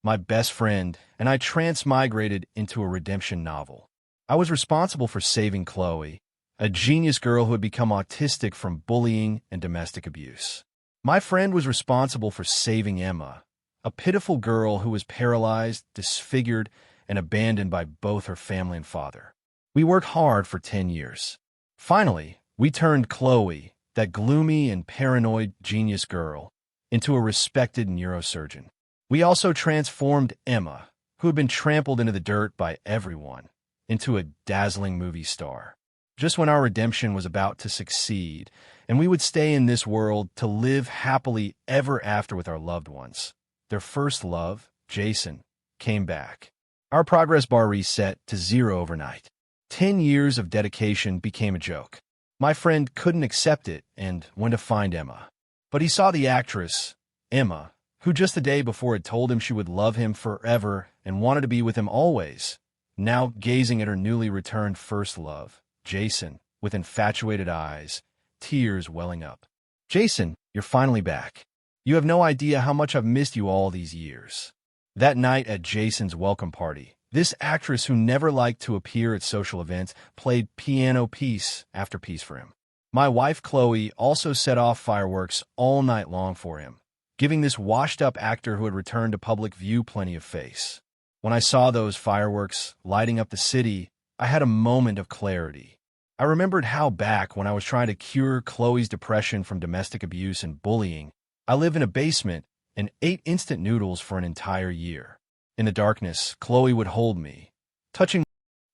my best friend, and I transmigrated into a redemption novel. I was responsible for saving Chloe, a genius girl who had become autistic from bullying and domestic abuse. My friend was responsible for saving Emma, a pitiful girl who was paralyzed, disfigured, and abandoned by both her family and father. We worked hard for 10 years. Finally, we turned Chloe, that gloomy and paranoid genius girl, into a respected neurosurgeon. We also transformed Emma, who had been trampled into the dirt by everyone, into a dazzling movie star. Just when our redemption was about to succeed, and we would stay in this world to live happily ever after with our loved ones, their first love, Jason, came back. Our progress bar reset to 0 overnight. 10 years of dedication became a joke. My friend couldn't accept it and went to find Emma. But he saw the actress, Emma, who just the day before had told him she would love him forever and wanted to be with him always, now gazing at her newly returned first love, Jason, with infatuated eyes, tears welling up. "Jason, you're finally back. You have no idea how much I've missed you all these years." That night at Jason's welcome party, this actress who never liked to appear at social events played piano piece after piece for him. My wife Chloe also set off fireworks all night long for him, giving this washed-up actor who had returned to public view plenty of face. When I saw those fireworks lighting up the city, I had a moment of clarity. I remembered how back when I was trying to cure Chloe's depression from domestic abuse and bullying, I lived in a basement and ate instant noodles for an entire year. In the darkness, Chloe would hold me, touching.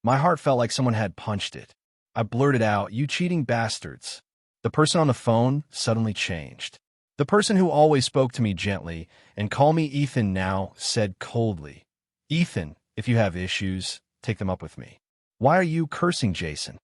My heart felt like someone had punched it. I blurted out, "You cheating bastards." The person on the phone suddenly changed. The person who always spoke to me gently and called me Ethan now said coldly, "Ethan, if you have issues, take them up with me." "Why are you cursing Jason?"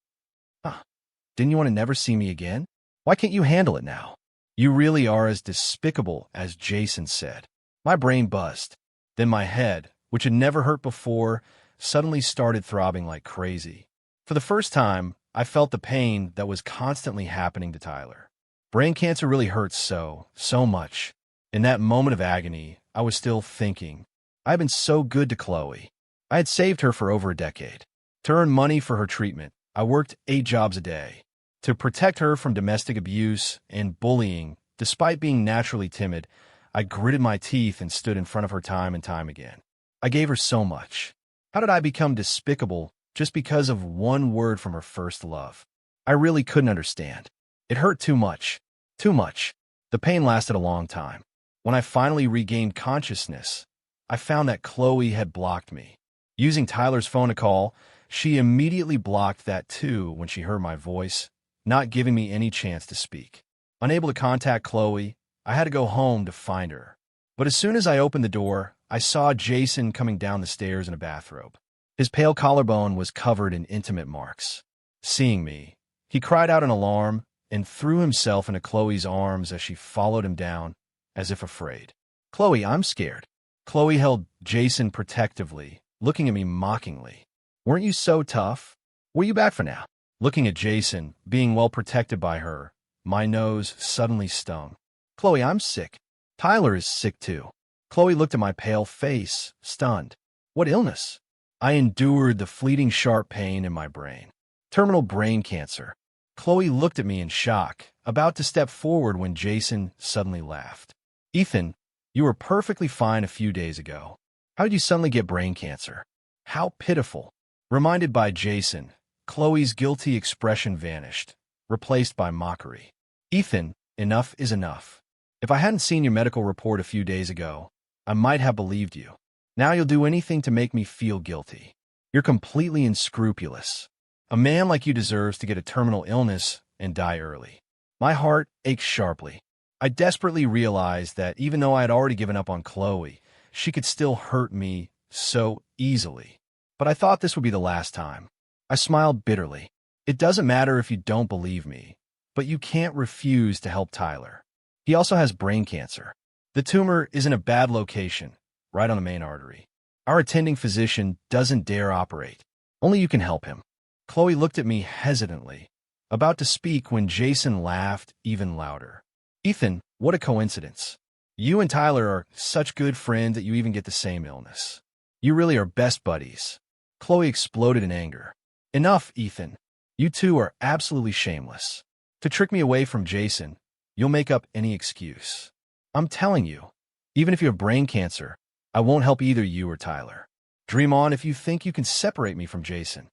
Didn't you want to never see me again? Why can't you handle it now? You really are as despicable as Jason said. My brain buzzed. Then my head, which had never hurt before, suddenly started throbbing like crazy. For the first time, I felt the pain that was constantly happening to Tyler. Brain cancer really hurts so much. In that moment of agony, I was still thinking, I had been so good to Chloe. I had saved her for over a decade. To earn money for her treatment, I worked 8 jobs a day. To protect her from domestic abuse and bullying, despite being naturally timid, I gritted my teeth and stood in front of her time and time again. I gave her so much. How did I become despicable just because of one word from her first love? I really couldn't understand. It hurt too much. Too much. The pain lasted a long time. When I finally regained consciousness, I found that Chloe had blocked me. Using Tyler's phone to call, she immediately blocked that too when she heard my voice, not giving me any chance to speak. Unable to contact Chloe, I had to go home to find her. But as soon as I opened the door, I saw Jason coming down the stairs in a bathrobe. His pale collarbone was covered in intimate marks. Seeing me, he cried out in alarm and threw himself into Chloe's arms as she followed him down, as if afraid. "Chloe, I'm scared." Chloe held Jason protectively, looking at me mockingly. "Weren't you so tough? What are you back for now?" Looking at Jason, being well protected by her, my nose suddenly stung. "Chloe, I'm sick. Tyler is sick too." Chloe looked at my pale face, stunned. "What illness?" I endured the fleeting sharp pain in my brain. "Terminal brain cancer." Chloe looked at me in shock, about to step forward when Jason suddenly laughed. "Ethan, you were perfectly fine a few days ago. How did you suddenly get brain cancer?" How pitiful. Reminded by Jason, Chloe's guilty expression vanished, replaced by mockery. "Ethan, enough is enough. If I hadn't seen your medical report a few days ago, I might have believed you. Now you'll do anything to make me feel guilty. You're completely unscrupulous. A man like you deserves to get a terminal illness and die early." My heart ached sharply. I desperately realized that even though I had already given up on Chloe, she could still hurt me so easily. But I thought this would be the last time. I smiled bitterly. "It doesn't matter if you don't believe me, but you can't refuse to help Tyler. He also has brain cancer. The tumor is in a bad location, right on the main artery. Our attending physician doesn't dare operate. Only you can help him." Chloe looked at me hesitantly, about to speak when Jason laughed even louder. "Ethan, what a coincidence. You and Tyler are such good friends that you even get the same illness. You really are best buddies. Chloe exploded in anger. Enough, Ethan. You two are absolutely shameless. To trick me away from Jason, you'll make up any excuse. I'm telling you, even if you have brain cancer, I won't help either you or Tyler. Dream on if you think you can separate me from Jason.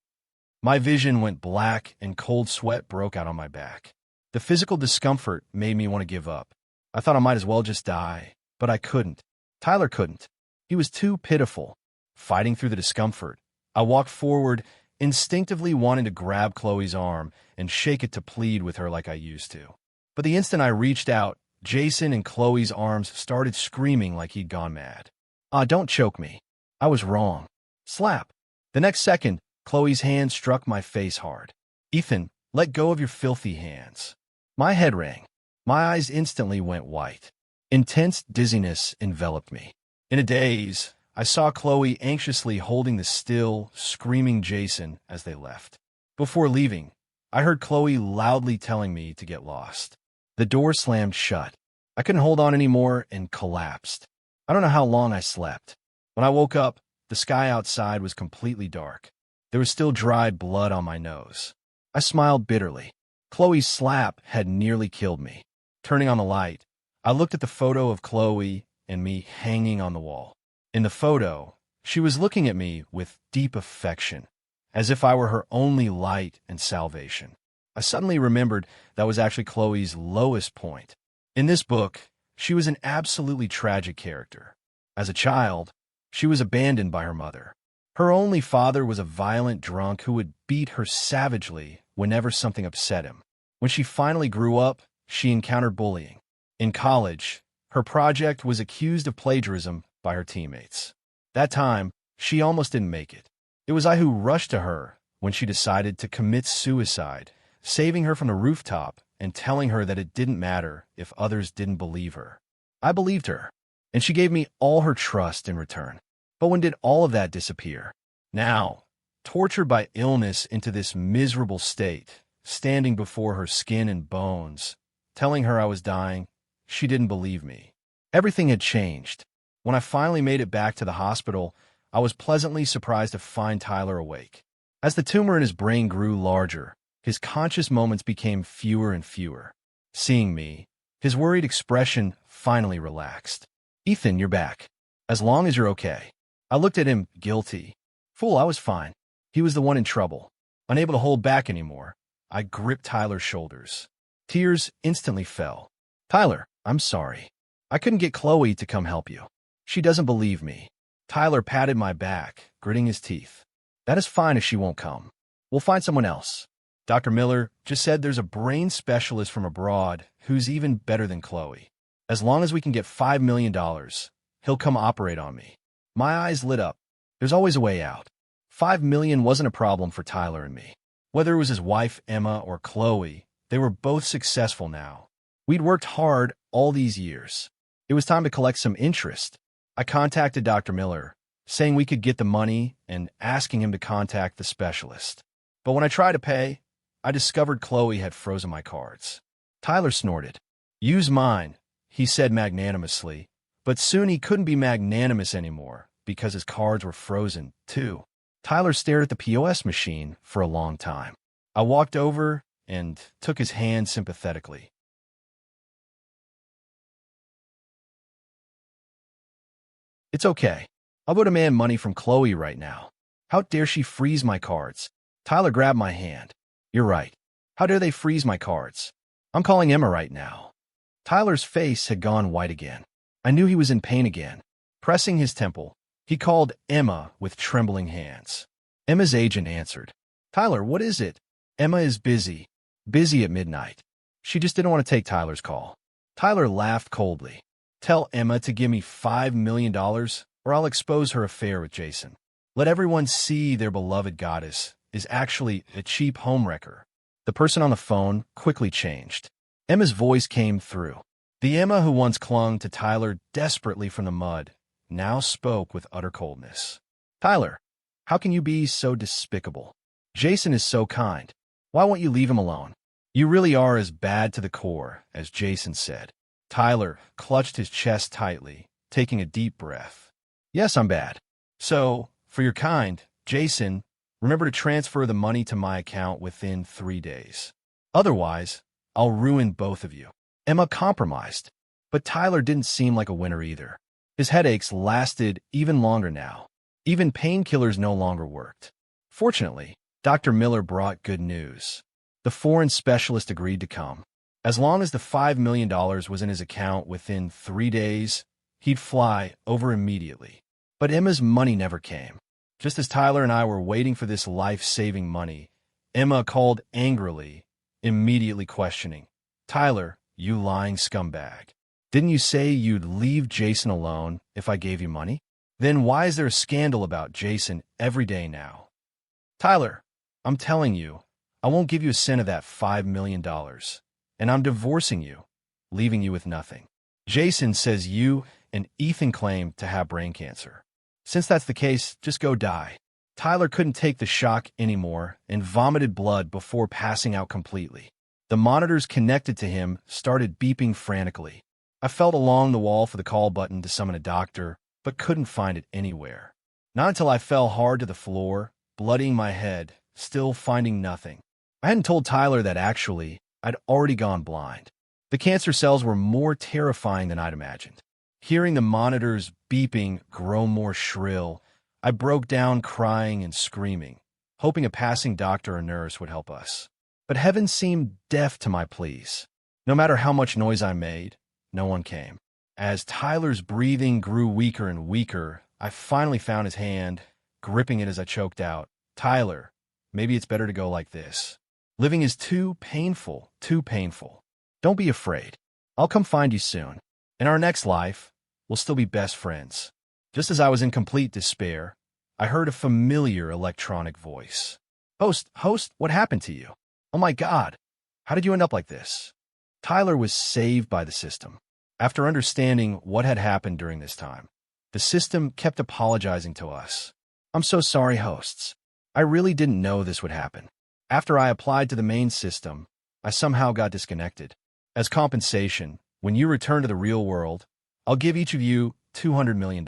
My vision went black and cold sweat broke out on my back. The physical discomfort made me want to give up. I thought I might as well just die, but I couldn't. Tyler couldn't. He was too pitiful. Fighting through the discomfort, I walked forward, instinctively wanting to grab Chloe's arm and shake it to plead with her like I used to. But the instant I reached out, Jason in Chloe's arms started screaming like he'd gone mad. Don't choke me. I was wrong. Slap. The next second, Chloe's hand struck my face hard. Ethan, let go of your filthy hands. My head rang. My eyes instantly went white. Intense dizziness enveloped me. In a daze, I saw Chloe anxiously holding the still, screaming Jason as they left. Before leaving, I heard Chloe loudly telling me to get lost. The door slammed shut. I couldn't hold on anymore and collapsed. I don't know how long I slept. When I woke up, the sky outside was completely dark. There was still dried blood on my nose. I smiled bitterly. Chloe's slap had nearly killed me. Turning on the light, I looked at the photo of Chloe and me hanging on the wall. In the photo, she was looking at me with deep affection, as if I were her only light and salvation. I suddenly remembered that was actually Chloe's lowest point. In this book, she was an absolutely tragic character. As a child, she was abandoned by her mother. Her only father was a violent drunk who would beat her savagely whenever something upset him. When she finally grew up, she encountered bullying. In college, her project was accused of plagiarism by her teammates. That time, she almost didn't make it. It was I who rushed to her when she decided to commit suicide, saving her from the rooftop and telling her that it didn't matter if others didn't believe her. I believed her, and she gave me all her trust in return. But when did all of that disappear? Now, tortured by illness into this miserable state, standing before her skin and bones, telling her I was dying, she didn't believe me. Everything had changed. When I finally made it back to the hospital, I was pleasantly surprised to find Tyler awake. As the tumor in his brain grew larger, his conscious moments became fewer and fewer. Seeing me, his worried expression finally relaxed. Ethan, you're back. As long as you're okay. I looked at him, guilty. Fool, I was fine. He was the one in trouble. Unable to hold back anymore, I gripped Tyler's shoulders. Tears instantly fell. Tyler, I'm sorry. I couldn't get Chloe to come help you. She doesn't believe me. Tyler patted my back, gritting his teeth. That is fine if she won't come. We'll find someone else. Dr. Miller just said there's a brain specialist from abroad who's even better than Chloe. As long as we can get $5 million, he'll come operate on me. My eyes lit up. There's always a way out. $5 million wasn't a problem for Tyler and me. Whether it was his wife, Emma, or Chloe, they were both successful now. We'd worked hard all these years. It was time to collect some interest. I contacted Dr. Miller, saying we could get the money and asking him to contact the specialist. But when I tried to pay, I discovered Chloe had frozen my cards. Tyler snorted. Use mine, he said magnanimously, but soon he couldn't be magnanimous anymore because his cards were frozen, too. Tyler stared at the POS machine for a long time. I walked over and took his hand sympathetically. It's okay. I'll go demand money from Chloe right now. How dare she freeze my cards? Tyler grabbed my hand. You're right. How dare they freeze my cards? I'm calling Emma right now. Tyler's face had gone white again. I knew he was in pain again. Pressing his temple, he called Emma with trembling hands. Emma's agent answered. Tyler, what is it? Emma is busy. Busy at midnight. She just didn't want to take Tyler's call. Tyler laughed coldly. Tell Emma to give me $5 million or I'll expose her affair with Jason. Let everyone see their beloved goddess is actually a cheap homewrecker. The person on the phone quickly changed. Emma's voice came through. The Emma who once clung to Tyler desperately from the mud now spoke with utter coldness. Tyler, how can you be so despicable? Jason is so kind. Why won't you leave him alone? You really are as bad to the core as Jason said. Tyler clutched his chest tightly, taking a deep breath. Yes, I'm bad. So, for your kind, Jason, remember to transfer the money to my account within 3 days. Otherwise, I'll ruin both of you. Emma compromised, but Tyler didn't seem like a winner either. His headaches lasted even longer now. Even painkillers no longer worked. Fortunately, Dr. Miller brought good news. The foreign specialist agreed to come. As long as the $5 million was in his account within 3 days, he'd fly over immediately. But Emma's money never came. Just as Tyler and I were waiting for this life-saving money, Emma called angrily, immediately questioning, "Tyler, you lying scumbag. Didn't you say you'd leave Jason alone if I gave you money? Then why is there a scandal about Jason every day now?" "Tyler, I'm telling you, I won't give you a cent of that $5 million, and I'm divorcing you, leaving you with nothing. Jason says you and Ethan claim to have brain cancer. Since that's the case, just go die." Tyler couldn't take the shock anymore and vomited blood before passing out completely. The monitors connected to him started beeping frantically. I felt along the wall for the call button to summon a doctor, but couldn't find it anywhere. Not until I fell hard to the floor, bloodying my head, still finding nothing. I hadn't told Tyler that actually, I'd already gone blind. The cancer cells were more terrifying than I'd imagined. Hearing the monitors beeping grow more shrill, I broke down crying and screaming, hoping a passing doctor or nurse would help us. But heaven seemed deaf to my pleas. No matter how much noise I made, no one came. As Tyler's breathing grew weaker and weaker, I finally found his hand, gripping it as I choked out, "Tyler, maybe it's better to go like this. Living is too painful, too painful. Don't be afraid. I'll come find you soon. In our next life, we'll still be best friends." Just as I was in complete despair, I heard a familiar electronic voice. Host, what happened to you? Oh my God, how did you end up like this?" Tyler was saved by the system. After understanding what had happened during this time, the system kept apologizing to us. "I'm so sorry, hosts. I really didn't know this would happen. After I applied to the main system, I somehow got disconnected. As compensation, when you return to the real world, I'll give each of you $200 million.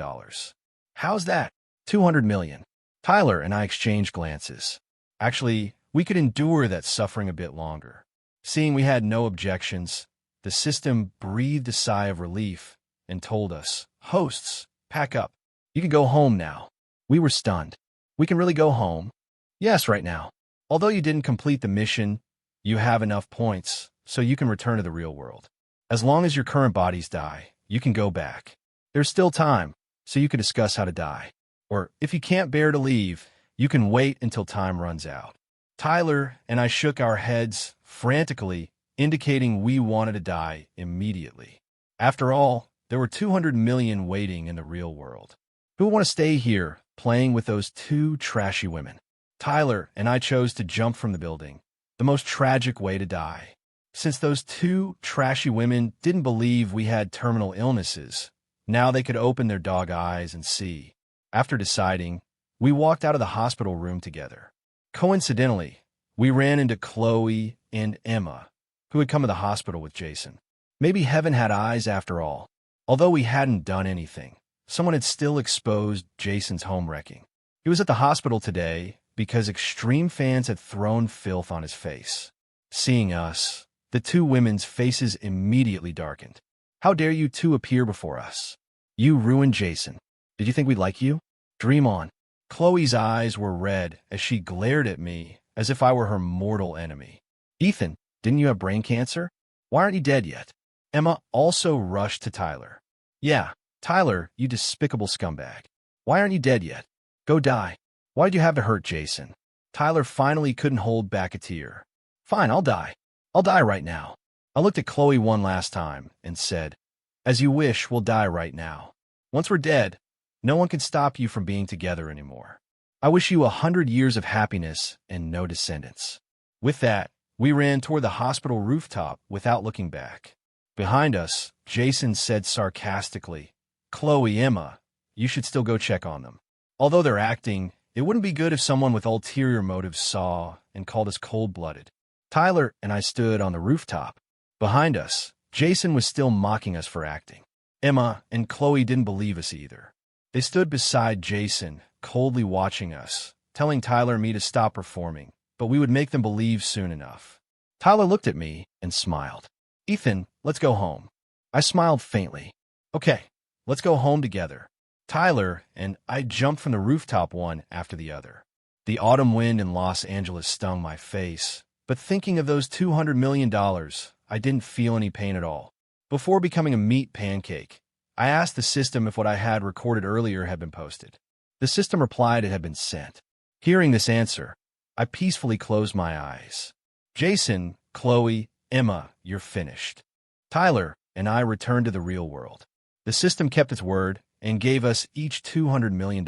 "How's that? $200 million. Tyler and I exchanged glances. Actually, we could endure that suffering a bit longer. Seeing we had no objections, the system breathed a sigh of relief and told us, "Hosts, pack up. You can go home now." We were stunned. "We can really go home?" "Yes, right now. Although you didn't complete the mission, you have enough points, so you can return to the real world. As long as your current bodies die, you can go back. There's still time, so you can discuss how to die. Or, if you can't bear to leave, you can wait until time runs out." Tyler and I shook our heads frantically, indicating we wanted to die immediately. After all, there were 200 million waiting in the real world. Who would want to stay here, playing with those two trashy women? Tyler and I chose to jump from the building, the most tragic way to die. Since those two trashy women didn't believe we had terminal illnesses, now they could open their dog eyes and see. After deciding, we walked out of the hospital room together. Coincidentally, we ran into Chloe and Emma, who had come to the hospital with Jason. Maybe heaven had eyes after all. Although we hadn't done anything, someone had still exposed Jason's home wrecking. He was at the hospital today because extreme fans had thrown filth on his face. Seeing us, the two women's faces immediately darkened. "How dare you two appear before us? You ruined Jason. Did you think we'd like you? Dream on." Chloe's eyes were red as she glared at me as if I were her mortal enemy. "Ethan, didn't you have brain cancer? Why aren't you dead yet?" Emma also rushed to Tyler. "Yeah, Tyler, you despicable scumbag. Why aren't you dead yet? Go die. Why did you have to hurt Jason?" Tyler finally couldn't hold back a tear. "Fine, I'll die. I'll die right now." I looked at Chloe one last time and said, "As you wish, we'll die right now. Once we're dead, no one can stop you from being together anymore. I wish you 100 years of happiness and no descendants." With that, we ran toward the hospital rooftop without looking back. Behind us, Jason said sarcastically, "Chloe, Emma, you should still go check on them. Although they're acting, it wouldn't be good if someone with ulterior motives saw and called us cold-blooded." Tyler and I stood on the rooftop. Behind us, Jason was still mocking us for acting. Emma and Chloe didn't believe us either. They stood beside Jason, coldly watching us, telling Tyler and me to stop performing, but we would make them believe soon enough. Tyler looked at me and smiled. "Ethan, let's go home." I smiled faintly. "Okay, let's go home together." Tyler and I jumped from the rooftop one after the other. The autumn wind in Los Angeles stung my face, but thinking of those $200 million, I didn't feel any pain at all. Before becoming a meat pancake, I asked the system if what I had recorded earlier had been posted. The system replied it had been sent. Hearing this answer, I peacefully closed my eyes. Jason, Chloe, Emma, you're finished. Tyler and I returned to the real world. The system kept its word and gave us each $200 million.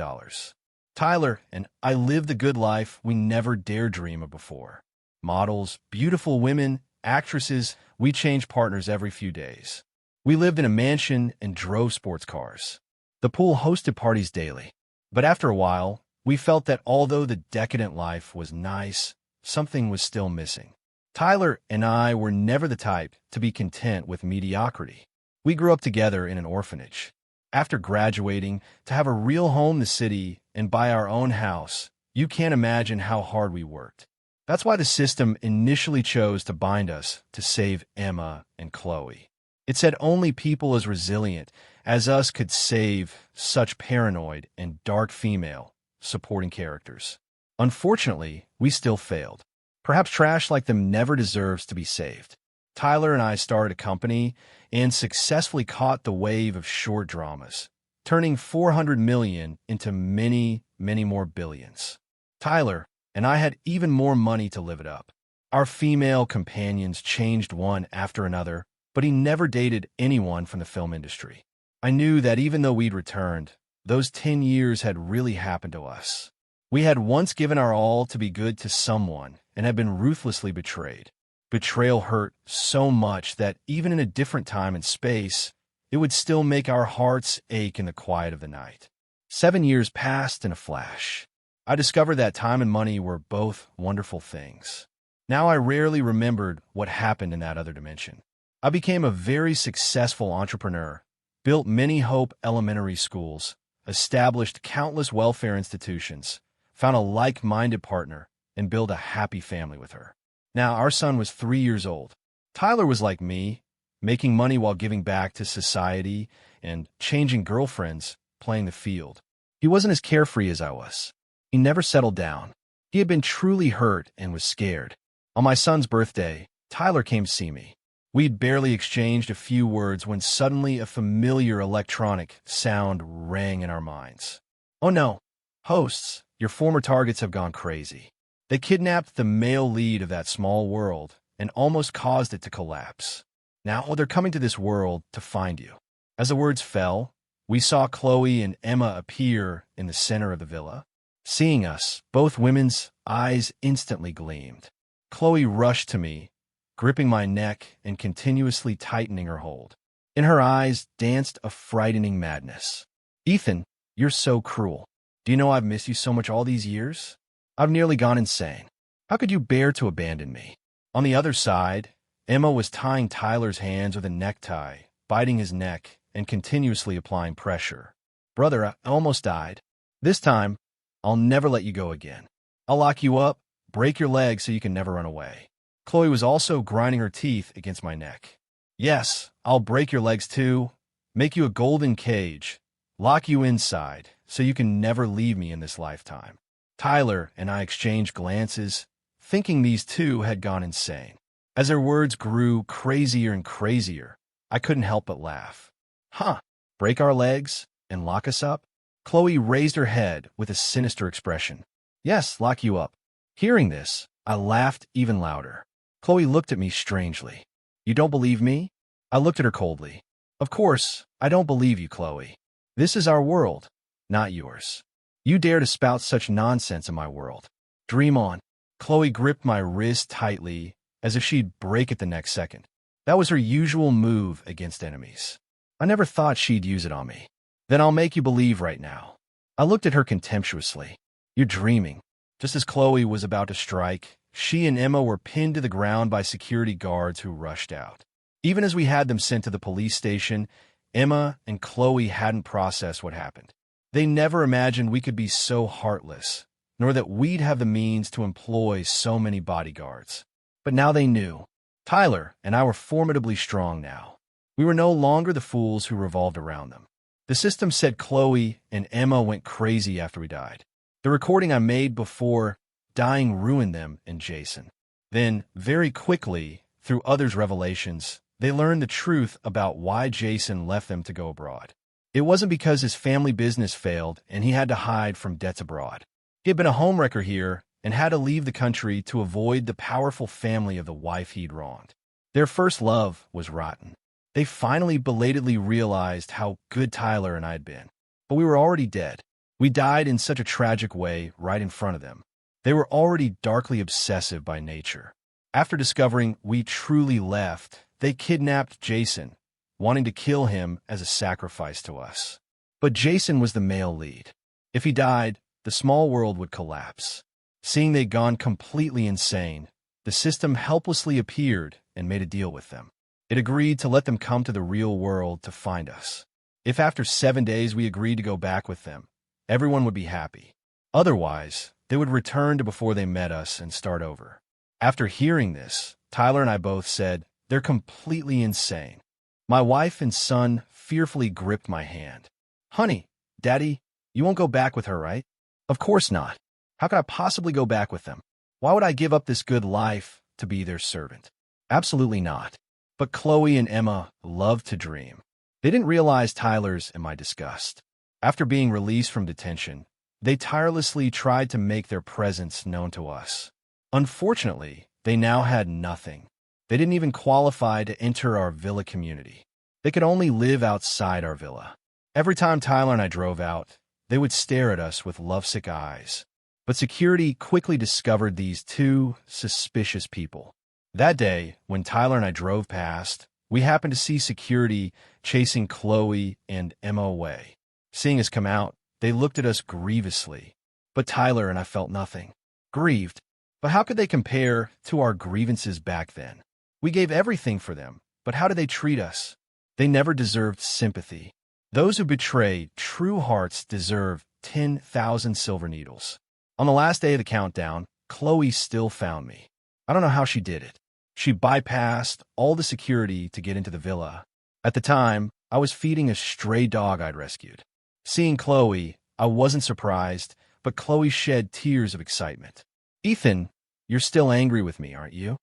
Tyler and I lived the good life we never dared dream of before. Models, beautiful women, actresses, we changed partners every few days. We lived in a mansion and drove sports cars. The pool hosted parties daily. But after a while, we felt that although the decadent life was nice, something was still missing. Tyler and I were never the type to be content with mediocrity. We grew up together in an orphanage. After graduating, to have a real home in the city and buy our own house, you can't imagine how hard we worked. That's why the system initially chose to bind us to save Emma and Chloe. It said only people as resilient as us could save such paranoid and dark female supporting characters. Unfortunately, we still failed. Perhaps trash like them never deserves to be saved. Tyler and I started a company and successfully caught the wave of short dramas, turning 400 million into many, many more billions. Tyler and I had even more money to live it up. Our female companions changed one after another, but he never dated anyone from the film industry. I knew that even though we'd returned, those 10 years had really happened to us. We had once given our all to be good to someone and had been ruthlessly betrayed. Betrayal hurt so much that even in a different time and space, it would still make our hearts ache in the quiet of the night. 7 years passed in a flash. I discovered that time and money were both wonderful things. Now I rarely remembered what happened in that other dimension. I became a very successful entrepreneur, built many Hope elementary schools, established countless welfare institutions, found a like-minded partner, and built a happy family with her. Now our son was 3 years old. Tyler was like me, making money while giving back to society and changing girlfriends, playing the field. He wasn't as carefree as I was. He never settled down. He had been truly hurt and was scared. On my son's birthday, Tyler came to see me. We'd barely exchanged a few words when suddenly a familiar electronic sound rang in our minds. "Oh no, hosts, your former targets have gone crazy. They kidnapped the male lead of that small world and almost caused it to collapse. Now they're coming to this world to find you." As the words fell, we saw Chloe and Emma appear in the center of the villa. Seeing us, both women's eyes instantly gleamed. Chloe rushed to me, gripping my neck and continuously tightening her hold. In her eyes danced a frightening madness. "Ethan, you're so cruel. Do you know I've missed you so much all these years? I've nearly gone insane. How could you bear to abandon me?" On the other side, Emma was tying Tyler's hands with a necktie, biting his neck, and continuously applying pressure. "Brother, I almost died. This time, I'll never let you go again. I'll lock you up, break your legs so you can never run away." Chloe was also grinding her teeth against my neck. "Yes, I'll break your legs too, make you a golden cage, lock you inside so you can never leave me in this lifetime." Tyler and I exchanged glances, thinking these two had gone insane. As their words grew crazier and crazier, I couldn't help but laugh. "Huh, break our legs and lock us up?" Chloe raised her head with a sinister expression. "Yes, lock you up." Hearing this, I laughed even louder. Chloe looked at me strangely. "You don't believe me?" I looked at her coldly. "Of course, I don't believe you, Chloe. This is our world, not yours. You dare to spout such nonsense in my world. Dream on." Chloe gripped my wrist tightly, as if she'd break it the next second. That was her usual move against enemies. I never thought she'd use it on me. "Then I'll make you believe right now." I looked at her contemptuously. "You're dreaming." Just as Chloe was about to strike, she and Emma were pinned to the ground by security guards who rushed out. Even as we had them sent to the police station, Emma and Chloe hadn't processed what happened. They never imagined we could be so heartless, nor that we'd have the means to employ so many bodyguards. But now they knew. Tyler and I were formidably strong now. We were no longer the fools who revolved around them. The system said Chloe and Emma went crazy after we died. The recording I made before dying ruined them and Jason. Then, very quickly, through others' revelations, they learned the truth about why Jason left them to go abroad. It wasn't because his family business failed and he had to hide from debts abroad. He had been a homewrecker here and had to leave the country to avoid the powerful family of the wife he'd wronged. Their first love was rotten. They finally belatedly realized how good Tyler and I had been. But we were already dead. We died in such a tragic way right in front of them. They were already darkly obsessive by nature. After discovering we truly left, they kidnapped Jason, wanting to kill him as a sacrifice to us. But Jason was the male lead. If he died, the small world would collapse. Seeing they'd gone completely insane, the system helplessly appeared and made a deal with them. It agreed to let them come to the real world to find us. If after 7 days we agreed to go back with them, everyone would be happy. Otherwise, they would return to before they met us and start over. After hearing this, Tyler and I both said, "They're completely insane." My wife and son fearfully gripped my hand. "Honey, Daddy, you won't go back with her, right?" "Of course not. How could I possibly go back with them? Why would I give up this good life to be their servant?" "Absolutely not." But Chloe and Emma loved to dream. They didn't realize Tyler's and my disgust. After being released from detention, they tirelessly tried to make their presence known to us. Unfortunately, they now had nothing. They didn't even qualify to enter our villa community. They could only live outside our villa. Every time Tyler and I drove out, they would stare at us with lovesick eyes. But security quickly discovered these two suspicious people. That day, when Tyler and I drove past, we happened to see security chasing Chloe and Emma away. Seeing us come out, they looked at us grievously. But Tyler and I felt nothing. Grieved. But how could they compare to our grievances back then? We gave everything for them, but how did they treat us? They never deserved sympathy. Those who betray true hearts deserve 10,000 silver needles. On the last day of the countdown, Chloe still found me. I don't know how she did it. She bypassed all the security to get into the villa. At the time, I was feeding a stray dog I'd rescued. Seeing Chloe, I wasn't surprised, but Chloe shed tears of excitement. "Ethan, you're still angry with me, aren't you?"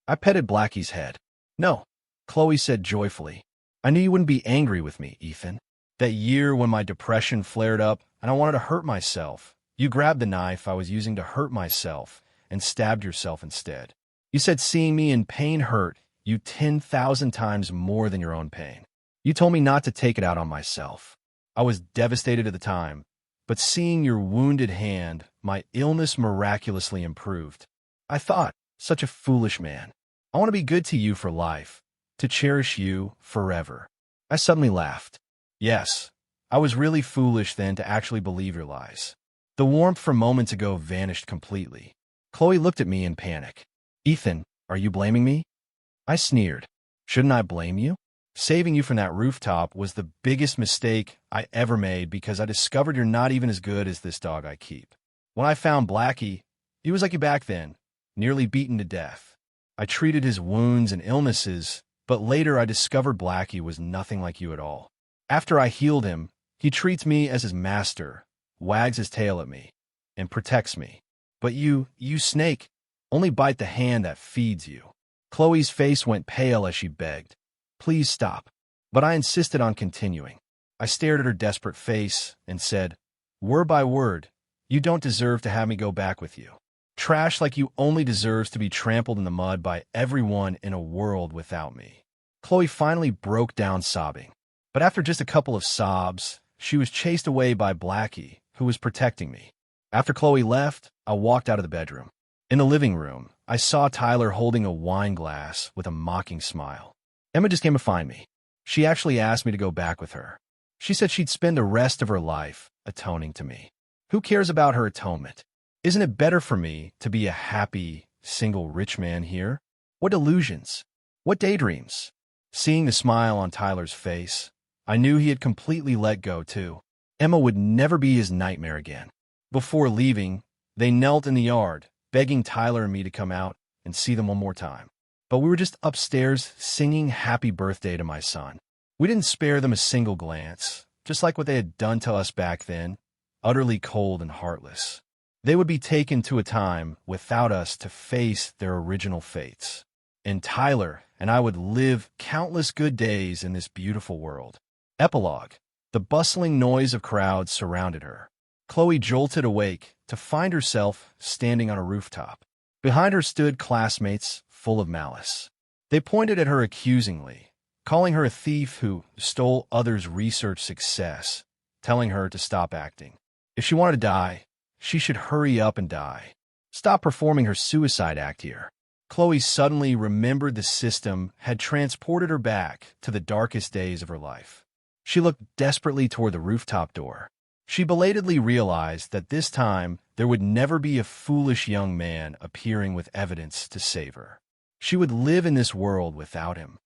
I petted Blackie's head. "No," Chloe said joyfully. "I knew you wouldn't be angry with me, Ethan. That year when my depression flared up and I wanted to hurt myself, you grabbed the knife I was using to hurt myself and stabbed yourself instead. You said seeing me in pain hurt you 10,000 times more than your own pain. You told me not to take it out on myself. I was devastated at the time, but seeing your wounded hand, my illness miraculously improved. I thought, such a foolish man. I want to be good to you for life, to cherish you forever." I suddenly laughed. Yes, I was really foolish then to actually believe your lies. The warmth from moments ago vanished completely. Chloe looked at me in panic. "Ethan, are you blaming me?" I sneered. "Shouldn't I blame you? Saving you from that rooftop was the biggest mistake I ever made because I discovered you're not even as good as this dog I keep. When I found Blackie, he was like you back then, nearly beaten to death. I treated his wounds and illnesses, but later I discovered Blackie was nothing like you at all. After I healed him, he treats me as his master, wags his tail at me, and protects me. But you snake, only bite the hand that feeds you." Chloe's face went pale as she begged, "Please stop." But I insisted on continuing. I stared at her desperate face and said, "Word by word, you don't deserve to have me go back with you. Trash like you only deserves to be trampled in the mud by everyone in a world without me." Chloe finally broke down sobbing. But after just a couple of sobs, she was chased away by Blackie, who was protecting me. After Chloe left, I walked out of the bedroom. In the living room, I saw Tyler holding a wine glass with a mocking smile. Emma just came to find me. She actually asked me to go back with her. She said she'd spend the rest of her life atoning to me. Who cares about her atonement? Isn't it better for me to be a happy, single rich man here? What delusions? What daydreams? Seeing the smile on Tyler's face, I knew he had completely let go too. Emma would never be his nightmare again. Before leaving, they knelt in the yard, begging Tyler and me to come out and see them one more time. But we were just upstairs singing happy birthday to my son. We didn't spare them a single glance, just like what they had done to us back then, utterly cold and heartless. They would be taken to a time without us to face their original fates. And Tyler and I would live countless good days in this beautiful world. Epilogue. The bustling noise of crowds surrounded her. Chloe jolted awake to find herself standing on a rooftop. Behind her stood classmates full of malice. They pointed at her accusingly, calling her a thief who stole others' research success, telling her to stop acting. If she wanted to die, she should hurry up and die. Stop performing her suicide act here. Chloe suddenly remembered the system had transported her back to the darkest days of her life. She looked desperately toward the rooftop door. She belatedly realized that this time there would never be a foolish young man appearing with evidence to save her. She would live in this world without him.